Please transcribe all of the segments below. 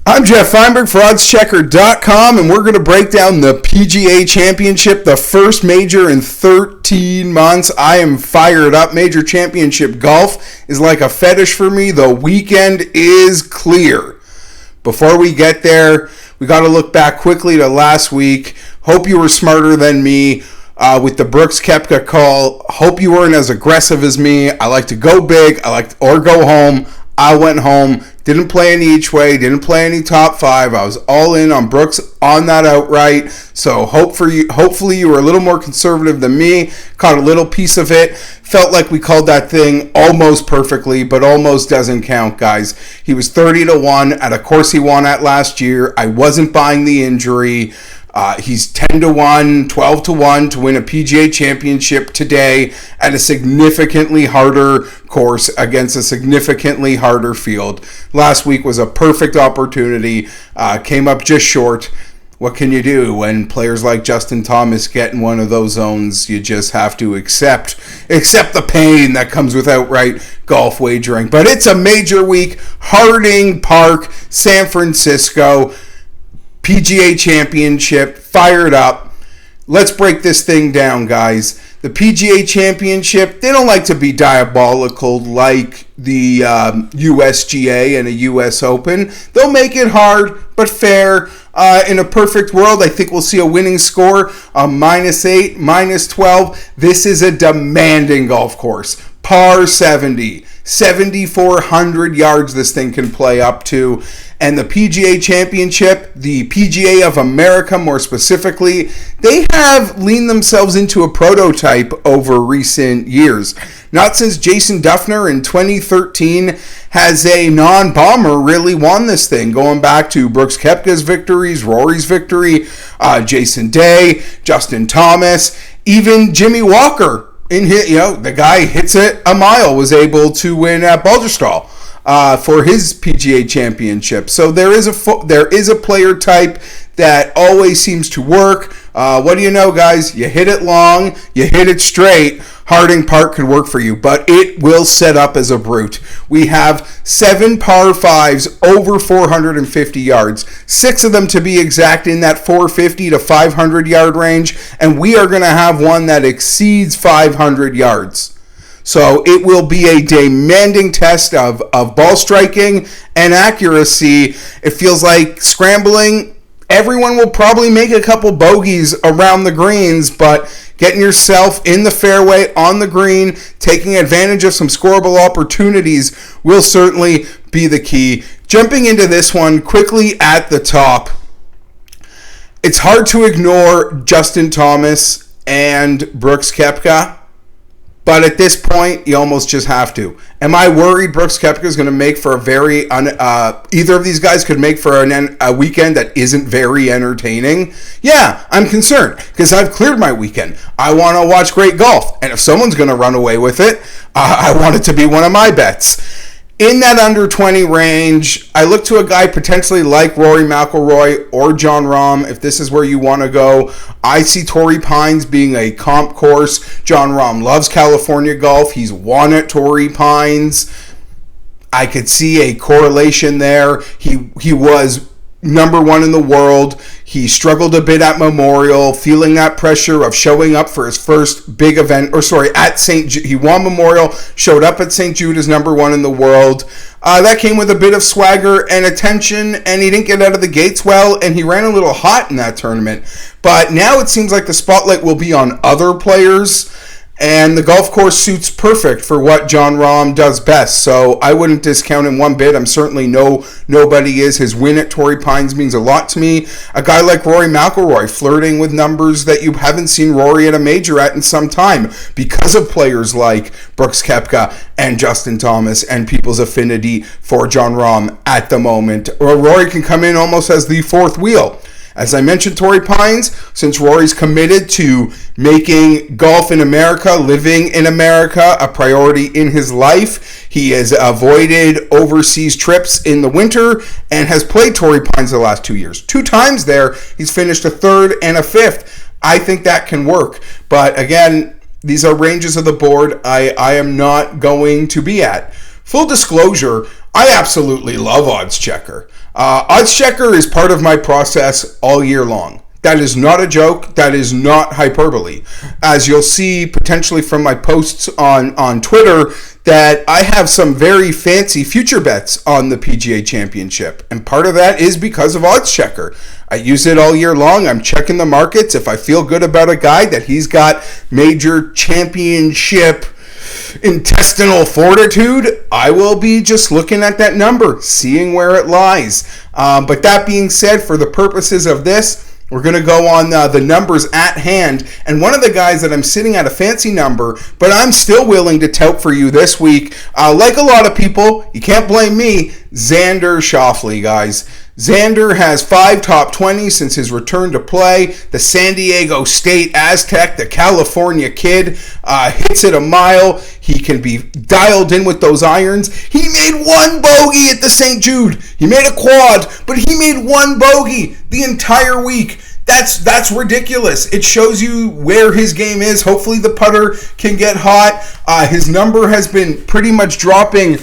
I'm Geoff Fienberg for Oddschecker.com, and we're going to break down the PGA Championship, the first major in 13 months. I am fired up. Major Championship golf is like a fetish for me. The weekend is clear. Before we get there, we got to look back quickly to last week. Hope you were smarter than me with the Brooks Koepka call. Hope you weren't as aggressive as me. I like to go big. Or go home. I went home. Didn't play any each way, didn't play any top five. I was all in on Brooks on that outright. So hopefully you were a little more conservative than me. Caught a little piece of it. Felt like we called that thing almost perfectly, but almost doesn't count, guys. He was 30-1 at a course he won at last year. I wasn't buying the injury. He's 10-1, 12-1 to win a PGA Championship today at a significantly harder course against a significantly harder field. Last week was a perfect opportunity. Came up just short. What can you do when players like Justin Thomas get in one of those zones? You just have to accept the pain that comes with outright golf wagering. But it's a major week. Harding Park, San Francisco. PGA Championship, fired up. Let's break this thing down, guys. The PGA Championship, they don't like to be diabolical like the USGA and a US Open. They'll make it hard, but fair. In a perfect world, I think we'll see a winning score, -8, -12. This is a demanding golf course. Par 70, 7,400 yards this thing can play up to. And the PGA Championship, the PGA of America more specifically, they have leaned themselves into a prototype over recent years. Not since Jason Duffner in 2013 has a non-bomber really won this thing. Going back to Brooks Koepka's victories, Rory's victory, Jason Day, Justin Thomas, even Jimmy Walker. The guy hits it a mile, was able to win at Balderstall for his PGA Championship. So there is a player type that always seems to work. What do you know, guys? You hit it long, you hit it straight. Harding Park could work for you, but it will set up as a brute. We have 7 par 5s over 450 yards, 6 of them to be exact in that 450 to 500 yard range, and we are going to have one that exceeds 500 yards. So it will be a demanding test of ball striking and accuracy. It feels like scrambling. Everyone will probably make a couple bogeys around the greens, but getting yourself in the fairway on the green, taking advantage of some scoreable opportunities will certainly be the key. Jumping into this one quickly at the top, it's hard to ignore Justin Thomas and Brooks Koepka. But at this point, you almost just have to. Am I worried Brooks Koepka is going to make for either of these guys could make for a weekend that isn't very entertaining? Yeah, I'm concerned because I've cleared my weekend. I want to watch great golf. And if someone's going to run away with it, I want it to be one of my bets. In that under 20 range, I look to a guy potentially like Rory Mcilroy or Jon Rahm. If this is where you want to go, I see Torrey Pines being a comp course. Jon Rahm loves California golf. He's won at Torrey Pines. I could see a correlation there. He was number 1 in the world. He struggled a bit at Memorial, feeling that pressure of showing up for his first big event, at St. Jude. He won Memorial, showed up at St. Jude as number 1 in the world. That came with a bit of swagger and attention, and he didn't get out of the gates well, and he ran a little hot in that tournament. But now it seems like the spotlight will be on other players, and the golf course suits perfect for what Jon Rahm does best. So I wouldn't discount him one bit. I'm certainly nobody is. His win at Torrey Pines means a lot to me. A guy like Rory Mcilroy flirting with numbers that you haven't seen Rory at a major at in some time because of players like Brooks Koepka and Justin Thomas and people's affinity for Jon Rahm at the moment. Or Rory can come in almost as the fourth wheel. As I mentioned, Torrey Pines, since Rory's committed to making golf in America, living in America, a priority in his life, he has avoided overseas trips in the winter and has played Torrey Pines the last 2 years. 2 times there, he's finished a 3rd and a 5th. I think that can work. But again, these are ranges of the board I am not going to be at. Full disclosure, I absolutely love Oddschecker. Oddschecker is part of my process all year long. That is not a joke. That is not hyperbole. As you'll see potentially from my posts on Twitter, that I have some very fancy future bets on the PGA Championship. And part of that is because of Oddschecker. I use it all year long. I'm checking the markets. If I feel good about a guy that he's got major championship intestinal fortitude, I will be just looking at that number, seeing where it lies. But that being said, for the purposes of this, we're going to go on the numbers at hand. And one of the guys that I'm sitting at a fancy number, but I'm still willing to tout for you this week, like a lot of people, you can't blame me, Xander Schofley, guys. Xander has 5 top 20s since his return to play. The San Diego State Aztec, the California kid, hits it a mile. He can be dialed in with those irons. He made 1 bogey at the St. Jude. He made a quad, but he made 1 bogey the entire week. That's ridiculous. It shows you where his game is. Hopefully the putter can get hot. His number has been pretty much dropping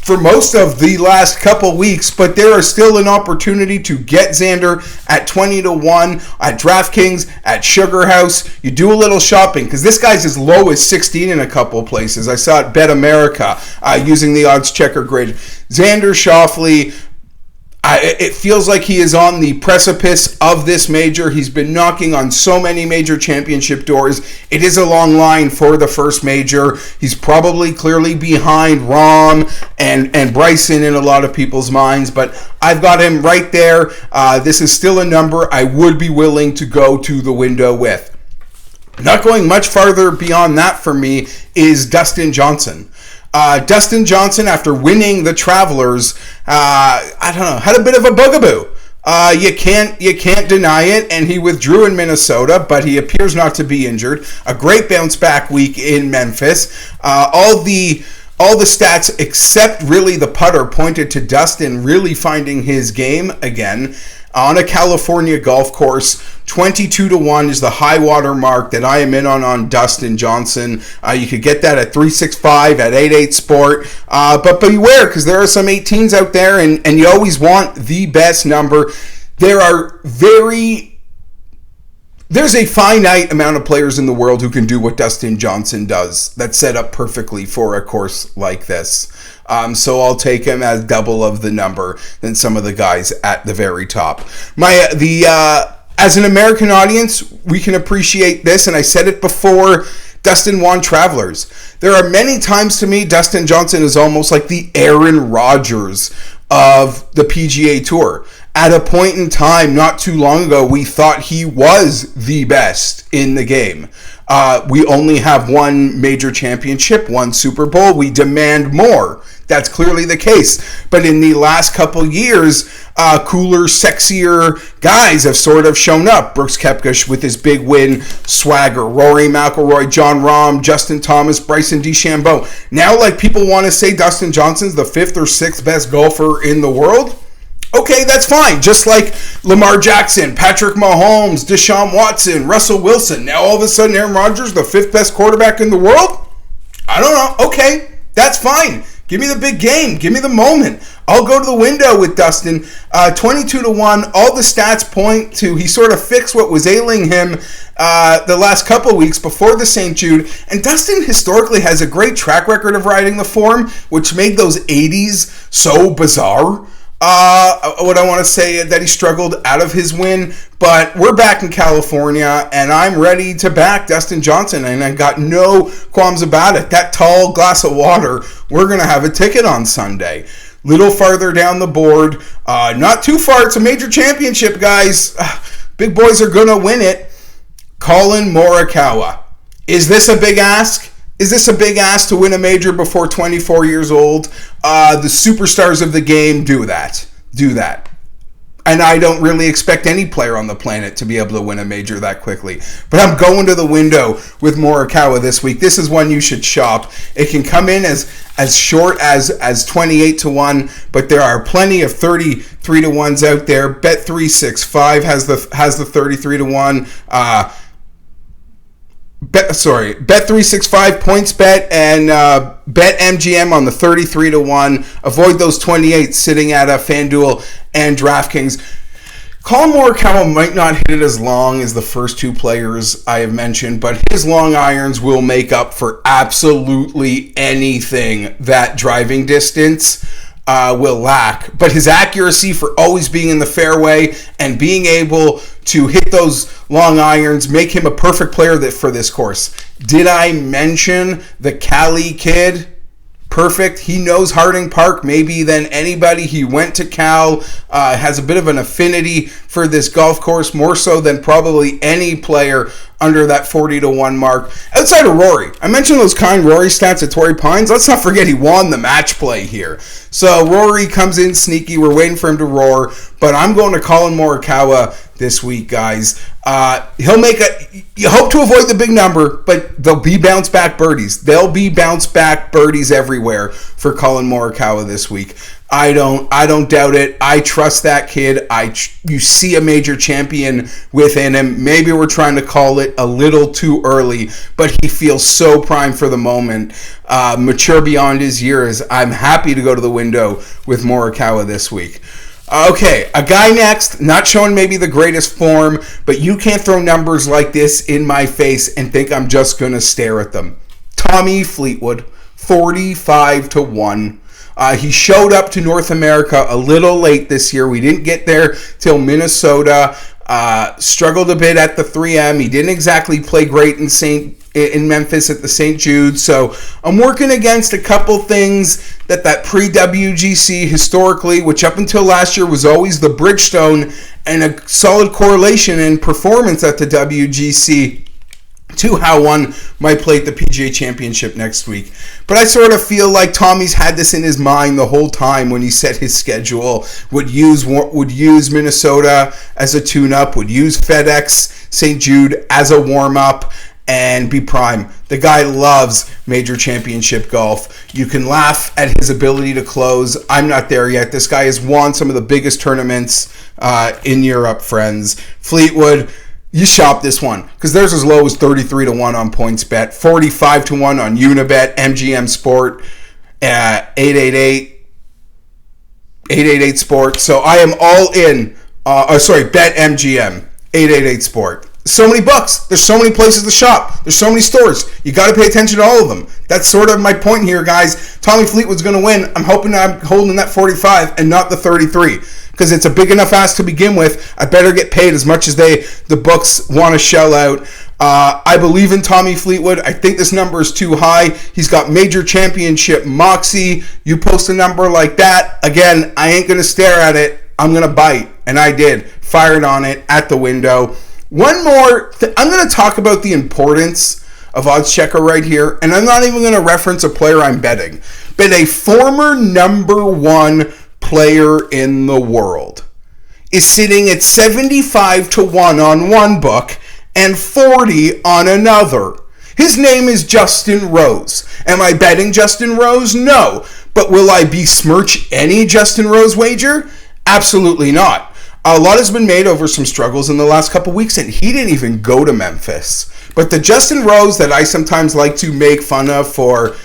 for most of the last couple weeks, but there is still an opportunity to get Xander at 20-1 at DraftKings, at Sugar House. You do a little shopping because this guy's as low as 16 in a couple places. I saw it Bet America using the Oddschecker grid. Xander Schofley, it feels like he is on the precipice of this major. He's been knocking on so many major championship doors. It is a long line for the first major. He's probably clearly behind Rahm and Bryson in a lot of people's minds, but I've got him right there. This is still a number I would be willing to go to the window with. Not going much farther beyond that for me is Dustin Johnson. Dustin Johnson, after winning the Travelers, had a bit of a bugaboo. You can't deny it, and he withdrew in Minnesota, but he appears not to be injured. A great bounce back week in Memphis. All the stats except really the putter pointed to Dustin really finding his game again. On a California golf course, 22-1 is the high water mark that I am in on Dustin Johnson. You could get that at 365 at 88 Sport. But beware, because there are some 18s out there, and you always want the best number. There's a finite amount of players in the world who can do what Dustin Johnson does. That's set up perfectly for a course like this. So I'll take him as double of the number than some of the guys at the very top. As an American audience, we can appreciate this, and I said it before, Dustin won Travelers. There are many times to me, Dustin Johnson is almost like the Aaron Rodgers of the PGA Tour. At a point in time, not too long ago, we thought he was the best in the game. We only have 1 major championship, 1 Super Bowl. We demand more. That's clearly the case. But in the last couple years, cooler, sexier guys have sort of shown up. Brooks Koepka with his big win, swagger. Rory Mcilroy, Jon Rahm, Justin Thomas, Bryson DeChambeau. Now, like, people want to say Dustin Johnson's the 5th or 6th best golfer in the world. Okay, that's fine. Just like Lamar Jackson, Patrick Mahomes, Deshaun Watson, Russell Wilson. Now all of a sudden Aaron Rodgers, the 5th best quarterback in the world? I don't know. Okay, that's fine. Give me the big game. Give me the moment. I'll go to the window with Dustin. 22-1. All the stats point to he sort of fixed what was ailing him the last couple weeks before the St. Jude. And Dustin historically has a great track record of riding the form, which made those 80s so bizarre. What I want to say that he struggled out of his win, but we're back in California, and I'm ready to back Dustin Johnson, and I got no qualms about it. That tall glass of water, we're going to have a ticket on Sunday. Little farther down the board, not too far, it's a major championship, guys. Big boys are going to win it. Collin Morikawa. Is this a big ask? Is this a big ask to win a major before 24 years old? The superstars of the game do that. And I don't really expect any player on the planet to be able to win a major that quickly. But I'm going to the window with Morikawa this week. This is one you should shop. It can come in as short as 28-1, but there are plenty of 33-1s out there. Bet365 has the 33-1. Bet365 points bet and bet MGM on the 33-1. Avoid those 28 sitting at FanDuel and DraftKings. Collin Morikawa might not hit it as long as the first two players I have mentioned, but his long irons will make up for absolutely anything that driving distance will lack. But his accuracy for always being in the fairway and being able to hit those long irons make him a perfect player for this course. Did I mention the Cali kid? Perfect. He knows Harding Park maybe than anybody. He went to Cal, has a bit of an affinity for this golf course, more so than probably any player under that 40-1 mark. Outside of Rory, I mentioned those kind Rory stats at Torrey Pines. Let's not forget he won the match play here. So Rory comes in sneaky. We're waiting for him to roar, but I'm going to Collin Morikawa this week, guys. He'll make you hope to avoid the big number, but there'll be bounce back birdies. There'll be bounce back birdies everywhere for Collin Morikawa this week. I don't doubt it. I trust that kid. You see a major champion within him. Maybe we're trying to call it a little too early, but he feels so primed for the moment. Mature beyond his years. I'm happy to go to the window with Morikawa this week. Okay, a guy next, not showing maybe the greatest form, but you can't throw numbers like this in my face and think I'm just going to stare at them. Tommy Fleetwood, 45-1. He showed up to North America a little late this year. We didn't get there till Minnesota. Struggled a bit at the 3M. He didn't exactly play great in Memphis at the St. Jude. So I'm working against a couple things that pre-WGC historically, which up until last year was always the Bridgestone, and a solid correlation in performance at the WGC to how one might play at the PGA Championship next week. But I sort of feel like Tommy's had this in his mind the whole time when he set his schedule. Would use Minnesota as a tune-up, would use FedEx St. Jude as a warm-up, and be prime. The guy loves major championship golf. You can laugh at his ability to close. I'm not there yet. This guy has won some of the biggest tournaments in Europe, friends. Fleetwood, you shop this one because there's as low as 33-1 on PointsBet, 45-1 on Unibet, MGM Sport, 888 Sport. So I am all in. Bet MGM, 888 Sport. So many bucks. There's so many places to shop. There's so many stores. You got to pay attention to all of them. That's sort of my point here, guys. Tommy Fleetwood's going to win. I'm hoping I'm holding that 45 and not the 33 because it's a big enough ask to begin with. I better get paid as much as the books want to shell out. I believe in Tommy Fleetwood. I think this number is too high. He's got major championship moxie. You post a number like that, again, I ain't going to stare at it. I'm going to bite. And I did. Fired on it at the window. One more, I'm going to talk about the importance of Oddschecker right here, and I'm not even going to reference a player I'm betting, but a former number one player in the world is sitting at 75-1 on one book and 40 on another. His name is Justin Rose. Am I betting Justin Rose? No. But will I besmirch any Justin Rose wager? Absolutely not. A lot has been made over some struggles in the last couple weeks, and he didn't even go to Memphis. But the Justin Rose that I sometimes like to make fun of for,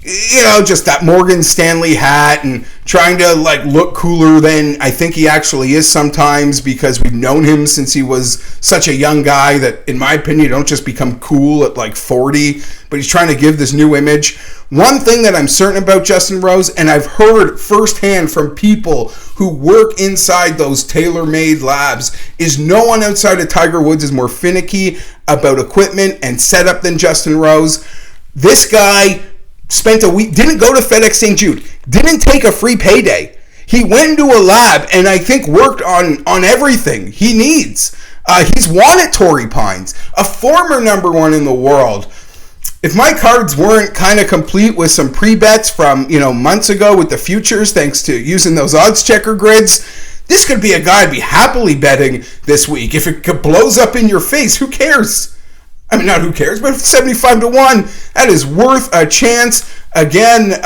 just that Morgan Stanley hat and trying to look cooler than I think he actually is sometimes because we've known him since he was such a young guy that, in my opinion, you don't just become cool at 40, but he's trying to give this new image. One thing that I'm certain about Justin Rose, and I've heard firsthand from people who work inside those tailor-made labs, is no one outside of Tiger Woods is more finicky about equipment and setup than Justin Rose. This guy spent a week, didn't go to FedEx St. Jude, didn't take a free payday. He went into a lab and I think worked on everything he needs. He's won at Torrey Pines, a former number one in the world. If my cards weren't kind of complete with some pre-bets from, months ago with the futures, thanks to using those Oddschecker grids, this could be a guy I'd be happily betting this week. If it blows up in your face, who cares? I mean, not who cares, but 75-1, that is worth a chance. Again,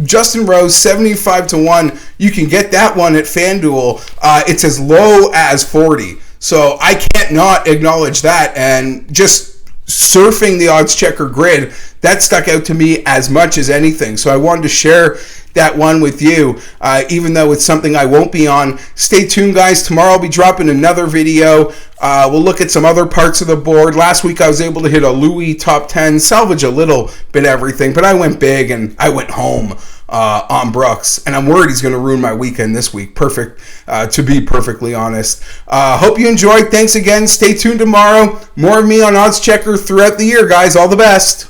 Justin Rose, 75-1. You can get that one at FanDuel. It's as low as 40. So I can't not acknowledge that and just surfing the Oddschecker grid, that stuck out to me as much as anything. So I wanted to share that one with you, even though it's something I won't be on. Stay tuned, guys. Tomorrow I'll be dropping another video. We'll look at some other parts of the board. Last week I was able to hit a Louis top 10, salvage a little bit everything, but I went big and I went home on Brooks, and I'm worried he's going to ruin my weekend this week. Perfect, to be perfectly honest. Hope you enjoyed. Thanks again. Stay tuned tomorrow. More of me on Oddschecker throughout the year, guys. All the best.